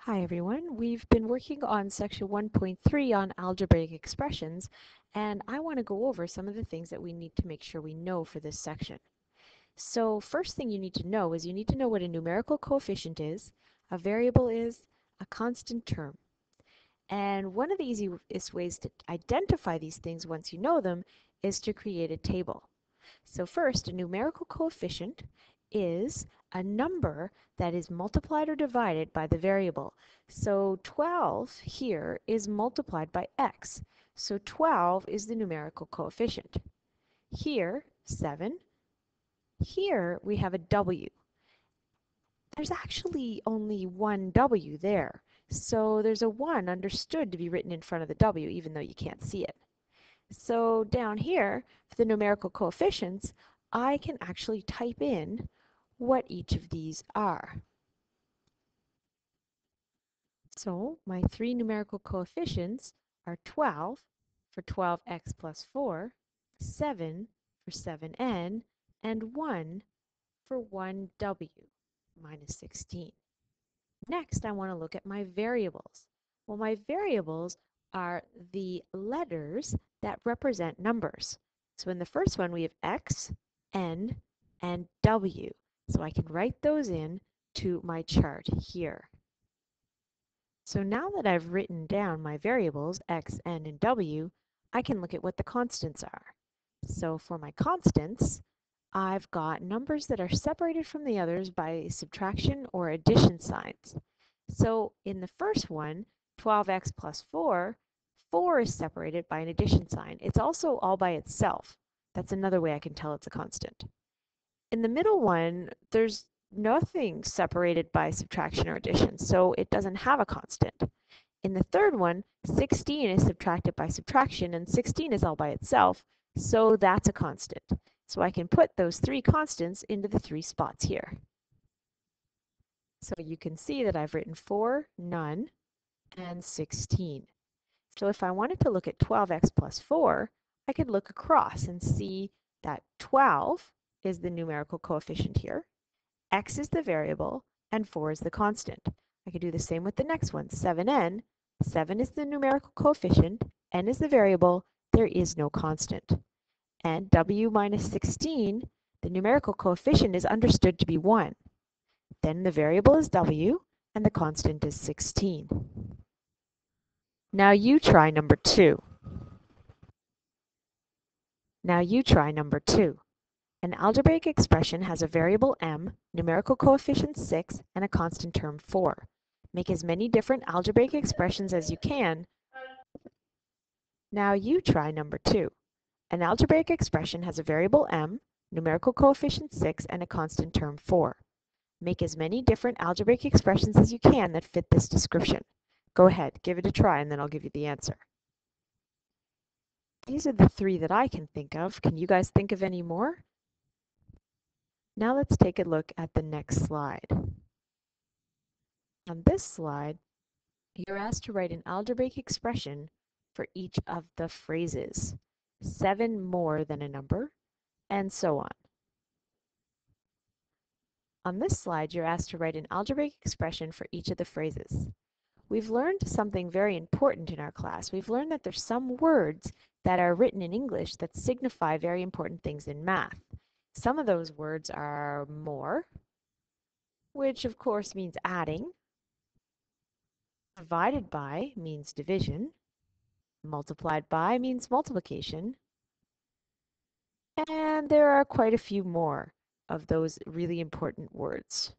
Hi everyone, we've been working on section 1.3 on algebraic expressions, and I want to go over some of the things that we need to make sure we know for this section. So first thing you need to know is you need to know what a numerical coefficient is, a variable is, a constant term. And one of the easiest ways to identify these things once you know them is to create a table. So first, a numerical coefficient is a number that is multiplied or divided by the variable. So 12 here is multiplied by x. So 12 is the numerical coefficient. Here, 7. Here we have a w. There's actually only one w there. So there's a 1 understood to be written in front of the w, even though you can't see it. So down here, for the numerical coefficients, I can actually type in what each of these are. So my three numerical coefficients are 12 for 12x plus 4, 7 for 7n, and 1 for 1w minus 16. Next, I want to look at my variables. Well, my variables are the letters that represent numbers. So in the first one, we have x, n, and w. So I can write those in to my chart here. So now that I've written down my variables, x, n, and w, I can look at what the constants are. So for my constants, I've got numbers that are separated from the others by subtraction or addition signs. So in the first one, 12x plus 4, 4 is separated by an addition sign. It's also all by itself. That's another way I can tell it's a constant. In the middle one, there's nothing separated by subtraction or addition, so it doesn't have a constant. In the third one, 16 is subtracted by subtraction, and 16 is all by itself, so that's a constant. So I can put those three constants into the three spots here. So you can see that I've written 4, none, and 16. So if I wanted to look at 12x plus 4, I could look across and see that 12 is the numerical coefficient here, x is the variable, and 4 is the constant. I could do the same with the next one, 7n. 7 is the numerical coefficient, n is the variable, there is no constant. And w minus 16, the numerical coefficient is understood to be 1. Then the variable is w, and the constant is 16. Now you try number 2. Now you try number 2. An algebraic expression has a variable m, numerical coefficient 6, and a constant term 4. Make as many different algebraic expressions as you can. Now you try number 2. An algebraic expression has a variable m, numerical coefficient 6, and a constant term 4. Make as many different algebraic expressions as you can that fit this description. Go ahead, give it a try, and then I'll give you the answer. These are the three that I can think of. Can you guys think of any more? Now let's take a look at the next slide. On this slide, you're asked to write an algebraic expression for each of the phrases. 7 more than a number, and so on. On this slide, you're asked to write an algebraic expression for each of the phrases. We've learned something very important in our class. We've learned that there's some words that are written in English that signify very important things in math. Some of those words are more, which of course means adding. Divided by means division. Multiplied by means multiplication. And there are quite a few more of those really important words.